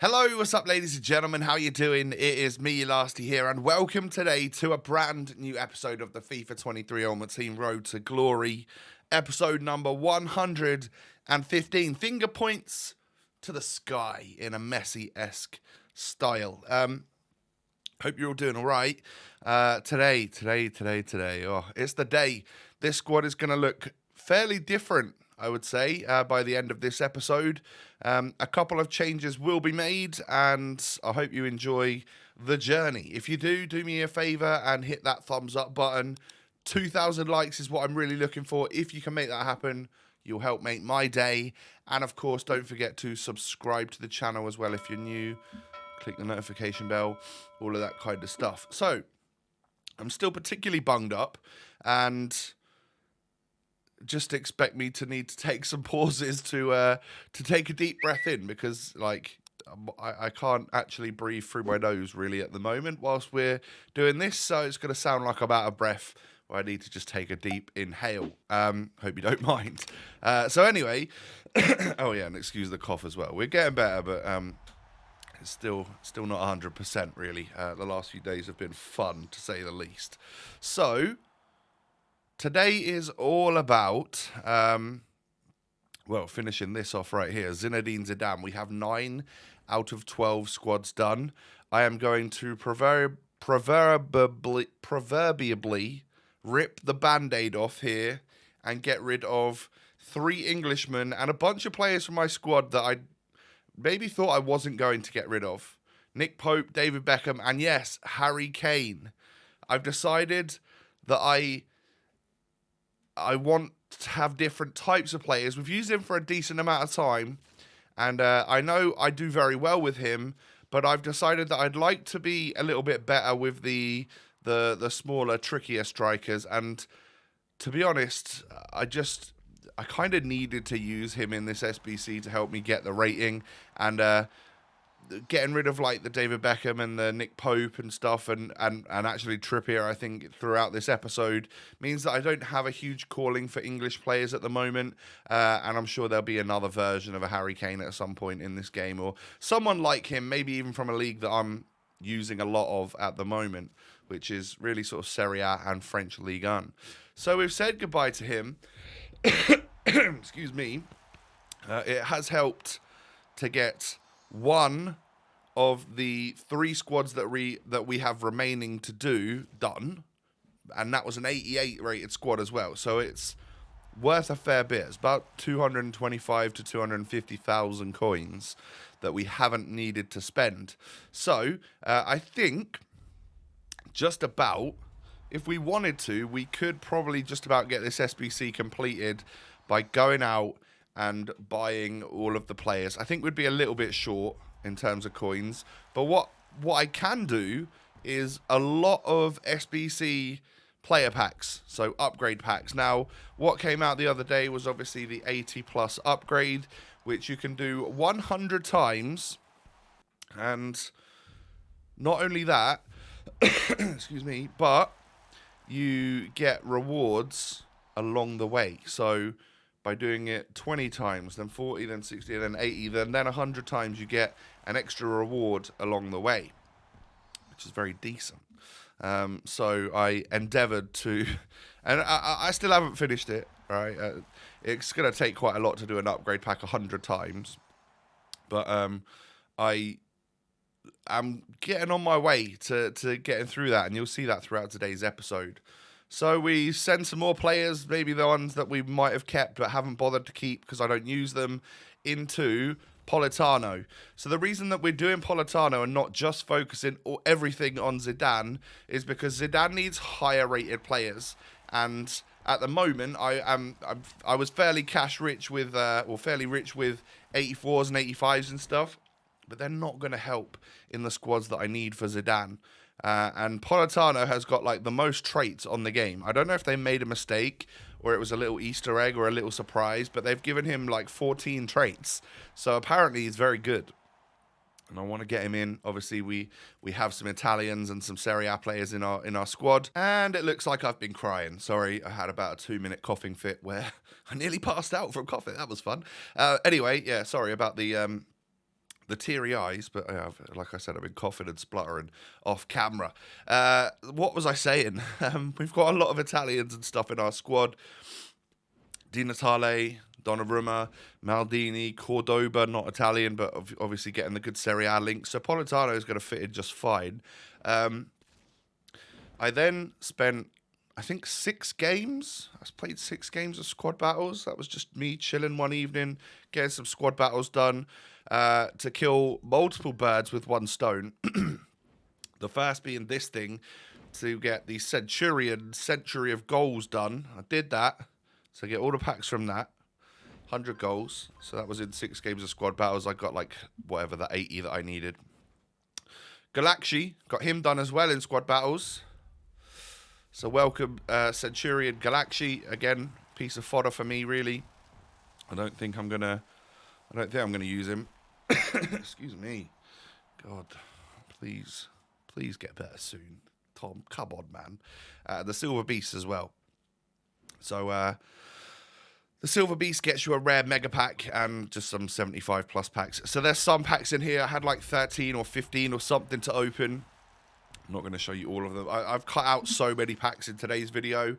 Hello, what's up, ladies and gentlemen? How you doing? It is me, Lasty here, and welcome today to a brand new episode of the FIFA 23 Ultimate Team Road to Glory, episode number 115. Finger points to the sky in a Messi-esque style. Hope you're all doing all right. Today. Oh, it's the day. This squad is going to look fairly different, I would say, by the end of this episode. A couple of changes will be made, and I hope you enjoy the journey. If you do me a favor and hit that thumbs up button. 2,000 likes is what I'm really looking for. If you can make that happen, you'll help make my day. And of course, don't forget to subscribe to the channel as well if you're new. Click the notification bell, all of that kind of stuff. So, I'm still particularly bunged up, and just expect me to need to take some pauses to take a deep breath in, because I can't actually breathe through my nose really at the moment whilst we're doing this, so it's going to sound like I'm out of breath where I need to just take a deep inhale. Hope you don't mind. So anyway, oh yeah, and excuse the cough as well. We're getting better, but it's still not 100% really. The last few days have been fun, to say the least. So today is all about, finishing this off right here. Zinedine Zidane. We have 9 out of 12 squads done. I am going to proverbially rip the Band-Aid off here and get rid of 3 Englishmen and a bunch of players from my squad that I maybe thought I wasn't going to get rid of. Nick Pope, David Beckham, and yes, Harry Kane. I've decided that I want to have different types of players. We've used him for a decent amount of time, and I know I do very well with him, but I've decided that I'd like to be a little bit better with the smaller, trickier strikers. And to be honest, I kind of needed to use him in this SBC to help me get the rating, and getting rid of like the David Beckham and the Nick Pope and stuff, and actually Trippier, I think, throughout this episode means that I don't have a huge calling for English players at the moment, and I'm sure there'll be another version of a Harry Kane at some point in this game, or someone like him, maybe even from a league that I'm using a lot of at the moment, which is really sort of Serie A and French Ligue 1. So we've said goodbye to him. Excuse me. It has helped to get one of the 3 squads that we have remaining to do done, and that was an 88 rated squad as well, so it's worth a fair bit. It's about 225 to 250,000 coins that we haven't needed to spend. So I think just about, if we wanted to, we could probably just about get this SBC completed by going out and buying all of the players. I think we'd be a little bit short in terms of coins, but what I can do is a lot of SBC player packs, so upgrade packs. Now, what came out the other day was obviously the 80 plus upgrade, which you can do 100 times, and not only that, excuse me, but you get rewards along the way. So by doing it 20 times, then 40, then 60, then 80, then 100 times, you get an extra reward along the way, which is very decent. So I endeavoured to, and I still haven't finished it, right? It's going to take quite a lot to do an upgrade pack 100 times, but I am getting on my way to getting through that, and you'll see that throughout today's episode. So we send some more players, maybe the ones that we might have kept but haven't bothered to keep because I don't use them, into Politano. So the reason that we're doing Politano and not just focusing everything on Zidane is because Zidane needs higher rated players, and at the moment I was fairly cash rich with fairly rich with 84s and 85s and stuff, but they're not going to help in the squads that I need for Zidane. And Politano has got like the most traits on the game. I don't know if they made a mistake or it was a little Easter egg or a little surprise, but they've given him like 14 traits. So apparently he's very good, and I want to get him in. Obviously, we have some Italians and some Serie A players in our squad, and it looks like I've been crying. Sorry, I had about a 2-minute coughing fit where I nearly passed out from coughing. That was fun. Anyway, yeah, sorry about the the teary eyes, but like I said, I've been coughing and spluttering off camera. What was I saying? We've got a lot of Italians and stuff in our squad. Di Natale, Donnarumma, Maldini, Cordoba, not Italian, but obviously getting the good Serie A links. So Politano is going to fit in just fine. I then spent, I think, 6 games. I played 6 games of squad battles. That was just me chilling one evening, getting some squad battles done to kill multiple birds with one stone. The first being this thing, to get the Century of Goals done. I did that. So I get all the packs from that. 100 goals. So that was in 6 games of squad battles. I got like whatever, the 80 that I needed. Galaxy, got him done as well in squad battles. So welcome, Centurion Galaxy. Again, piece of fodder for me, really. I don't think I'm gonna use him. Excuse me. God, please get better soon, Tom. Come on, man. The Silver Beast as well. So the Silver Beast gets you a rare mega pack and just some 75 plus packs. So there's some packs in here. I had like 13 or 15 or something to open. I'm not going to show you all of them. I've cut out so many packs in today's video,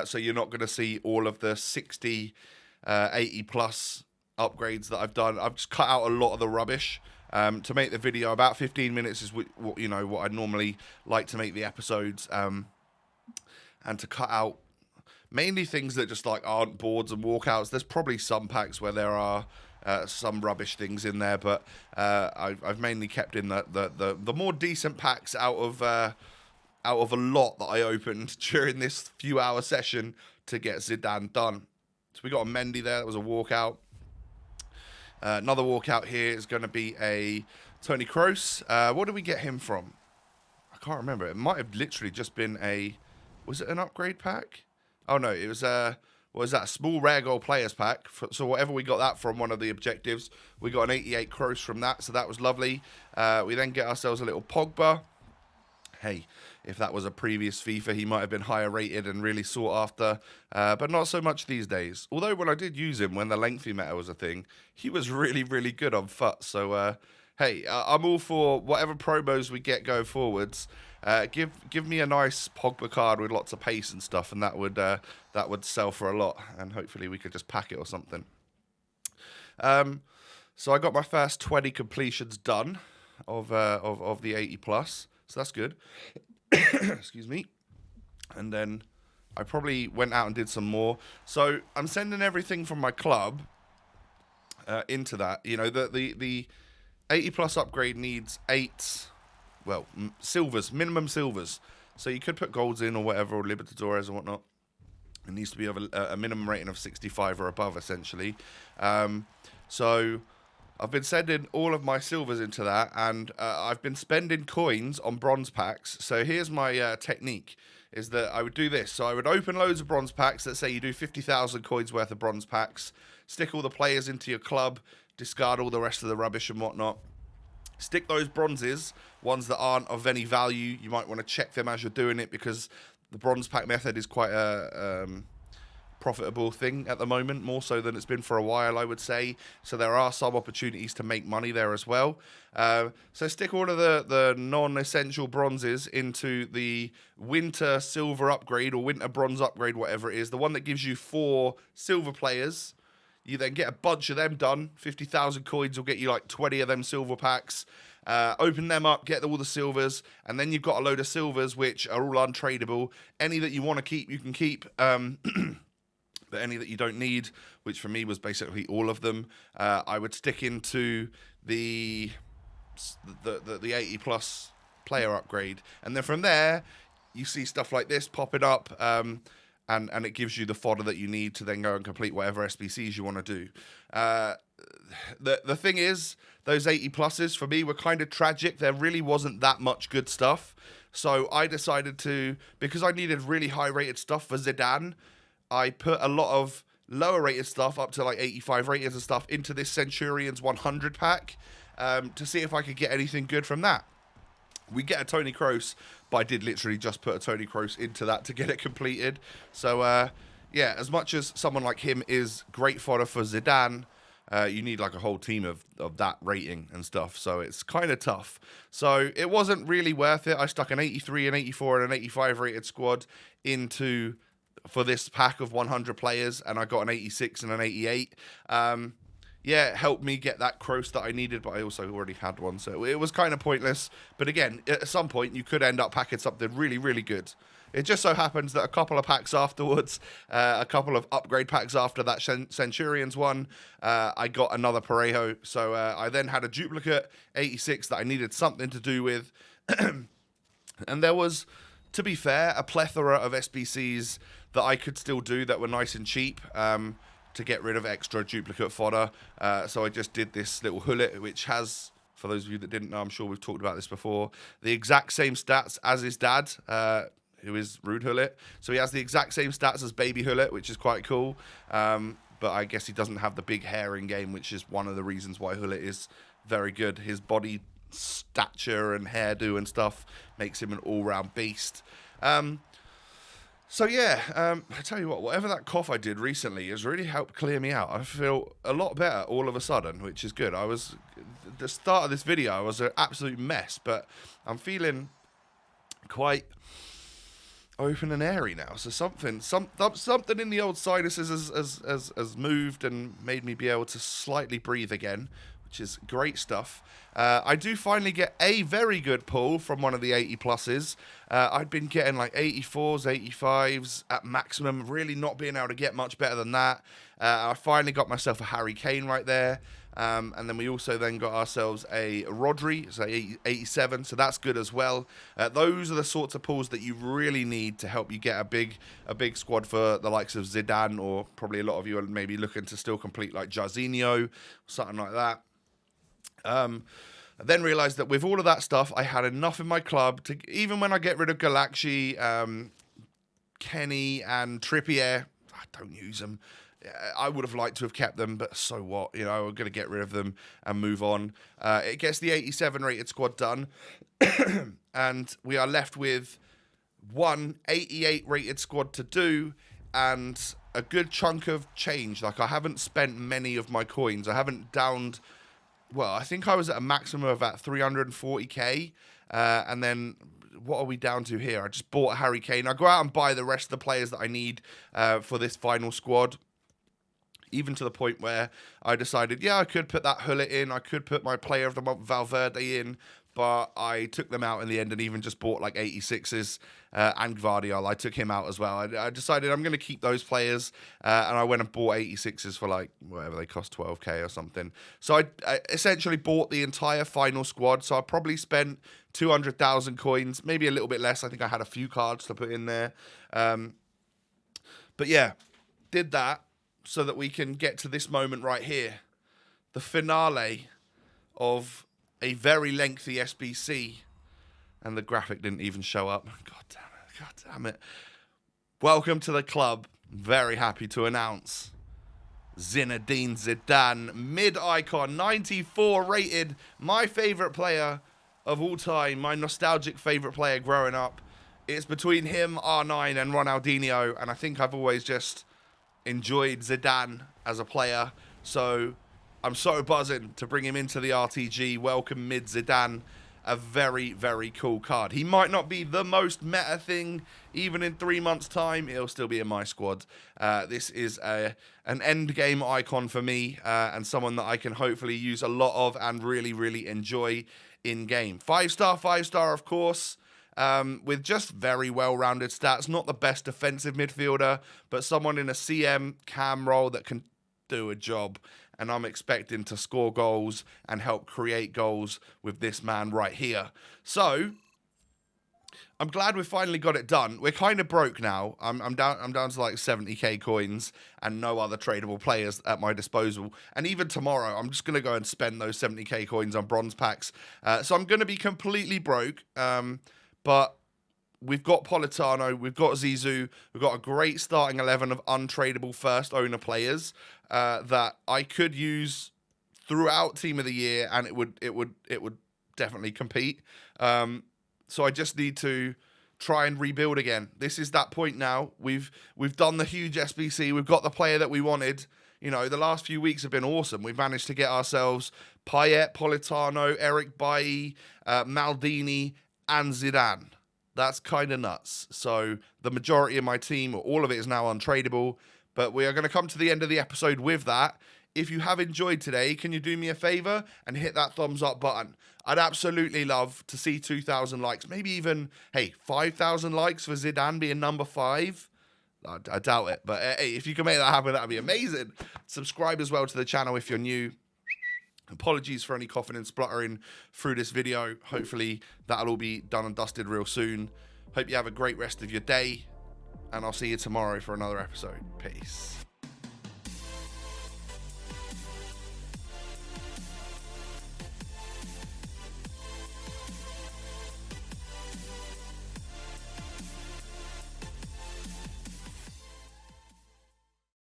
so you're not going to see all of the 60, 80 plus upgrades that I've done. I've just cut out a lot of the rubbish to make the video. About 15 minutes is what I normally like to make the episodes, and to cut out mainly things that just like aren't boards and walkouts. There's probably some packs where there are some rubbish things in there, but I've mainly kept in the more decent packs out of a lot that I opened during this few hour session to get Zidane done. So we got a Mendy there. That was a walkout. Another walkout here is going to be a Toni Kroos. What did we get him from? I can't remember. It might have literally just been was it an upgrade pack? Oh no, it was what was that? A small rare gold players pack. So whatever we got that from, one of the objectives, we got an 88 Kroos from that, so that was lovely. We then get ourselves a little Pogba. Hey, if that was a previous FIFA, he might have been higher rated and really sought after, but not so much these days. Although when I did use him, when the lengthy meta was a thing, he was really, really good on FUT. So, hey, I'm all for whatever promos we get going forwards. Give me a nice Pogba card with lots of pace and stuff, and that would sell for a lot. And hopefully we could just pack it or something. So I got my first 20 completions done of the 80 plus, so that's good. Excuse me. And then I probably went out and did some more. So I'm sending everything from my club into that. You know, the 80 plus upgrade needs 8. Well, silvers, minimum silvers. So you could put golds in or whatever, or Libertadores or whatnot. It needs to be of a minimum rating of 65 or above, essentially. So I've been sending all of my silvers into that, and I've been spending coins on bronze packs. So here's my technique, is that I would do this. So I would open loads of bronze packs. Let's say you do 50,000 coins worth of bronze packs. Stick all the players into your club. Discard all the rest of the rubbish and whatnot. Stick those bronzes, ones that aren't of any value. You might want to check them as you're doing it, because the bronze pack method is quite a profitable thing at the moment, more so than it's been for a while, I would say. So there are some opportunities to make money there as well. So stick all of the non-essential bronzes into the winter silver upgrade or winter bronze upgrade, whatever it is, the one that gives you 4 silver players. You then get a bunch of them done. 50,000 coins will get you like 20 of them silver packs. Open them up, get all the silvers, and then you've got a load of silvers which are all untradeable. Any that you want to keep, you can keep. But any that you don't need, which for me was basically all of them, I would stick into the 80 plus player upgrade. And then from there, you see stuff like this popping up. And it gives you the fodder that you need to then go and complete whatever SBCs you want to do. The thing is, those 80 pluses for me were kind of tragic. There really wasn't that much good stuff. So I decided to, because I needed really high rated stuff for Zidane, I put a lot of lower rated stuff up to like 85 rated and stuff into this Centurions 100 pack to see if I could get anything good from that. We get a Toni Kroos, but I did literally just put a Toni Kroos into that to get it completed. So, yeah, as much as someone like him is great fodder for Zidane, You need like a whole team of that rating and stuff, so it's kind of tough. So it wasn't really worth it. I stuck an 83, an 84, and an 85 rated squad into for this pack of 100 players, and I got an 86 and an 88. Yeah, it helped me get that Kroos that I needed, but I also already had one, so it was kind of pointless. But again, at some point, you could end up packing something really, really good. It just so happens that a couple of packs afterwards, a couple of upgrade packs after that Centurions one, I got another Parejo. So I then had a duplicate 86 that I needed something to do with. And there was, to be fair, a plethora of SBCs that I could still do that were nice and cheap. To get rid of extra duplicate fodder. So I just did this little Hullet, which has, for those of you that didn't know, I'm sure we've talked about this before, the exact same stats as his dad, who is Rude Hullet. So he has the exact same stats as Baby Hullet, which is quite cool. But I guess he doesn't have the big hair in game, which is one of the reasons why Hullet is very good. His body stature and hairdo and stuff makes him an all-round beast. So yeah, I tell you what, whatever that cough I did recently has really helped clear me out. I feel a lot better all of a sudden, which is good. At the start of this video, I was an absolute mess, but I'm feeling quite open and airy now. So something in the old sinuses has moved and made me be able to slightly breathe again, which is great stuff. I do finally get a very good pull from one of the 80 pluses. I'd been getting like 84s, 85s at maximum, really not being able to get much better than that. I finally got myself a Harry Kane right there. And then we also then got ourselves a Rodri, so 87, so that's good as well. Those are the sorts of pulls that you really need to help you get a big squad for the likes of Zidane, or probably a lot of you are maybe looking to still complete like Jarzinho, something like that. I then realised that with all of that stuff, I had enough in my club to, even when I get rid of Galaxy, Kenny and Trippier, I don't use them. I would have liked to have kept them, but so what? You know, we're going to get rid of them and move on. It gets the 87 rated squad done, and we are left with one 88 rated squad to do, and a good chunk of change. Like, I haven't spent many of my coins. I haven't downed... Well, I think I was at a maximum of about 340k, and then what are we down to here? I just bought Harry Kane. I go out and buy the rest of the players that I need for this final squad, even to the point where I decided, yeah, I could put that Hullet in, I could put my player of the month Valverde in, but I took them out in the end and even just bought like 86s and Gvardiol. I took him out as well. I decided I'm going to keep those players, and I went and bought 86s for like whatever they cost, 12k or something. So I essentially bought the entire final squad. So I probably spent 200,000 coins, maybe a little bit less. I think I had a few cards to put in there. But yeah, did that so that we can get to this moment right here, the finale of a very lengthy SBC, and the graphic didn't even show up. God damn it. Welcome to the club. Very happy to announce Zinedine Zidane, mid-icon, 94 rated, my favourite player of all time, my nostalgic favourite player growing up. It's between him, R9, and Ronaldinho, and I think I've always just enjoyed Zidane as a player, so I'm so buzzing to bring him into the RTG. Welcome mid Zidane. A very, very cool card. He might not be the most meta thing, even in 3 months' time. It'll still be in my squad. This is an end game icon for me, and someone that I can hopefully use a lot of and really, really enjoy in game. 5-star, of course. With just very well-rounded stats. Not the best defensive midfielder, but someone in a CM cam role that can do a job. And I'm expecting to score goals and help create goals with this man right here. So, I'm glad we finally got it done. We're kind of broke now. I'm down to like 70k coins and no other tradable players at my disposal. And even tomorrow, I'm just going to go and spend those 70k coins on bronze packs. So I'm going to be completely broke. But we've got Politano, we've got Zizou, we've got a great starting 11 of untradable first owner players that I could use throughout Team of the Year, and it would definitely compete. So I just need to try and rebuild again. This is that point now. We've done the huge SBC. We've got the player that we wanted. You know, the last few weeks have been awesome. We've managed to get ourselves Payet, Politano, Eric Bailly, Maldini, and Zidane. That's kind of nuts. So the majority of my team, or all of it, is now untradeable. But we are going to come to the end of the episode with that. If you have enjoyed today, can you do me a favor and hit that thumbs up button? I'd absolutely love to see 2,000 likes. Maybe even, hey, 5,000 likes for Zidane being number 5. I doubt it. But hey, if you can make that happen, that'd be amazing. Subscribe as well to the channel if you're new. Apologies for any coughing and spluttering through this video. Hopefully that'll all be done and dusted real soon. Hope you have a great rest of your day. And I'll see you tomorrow for another episode. Peace.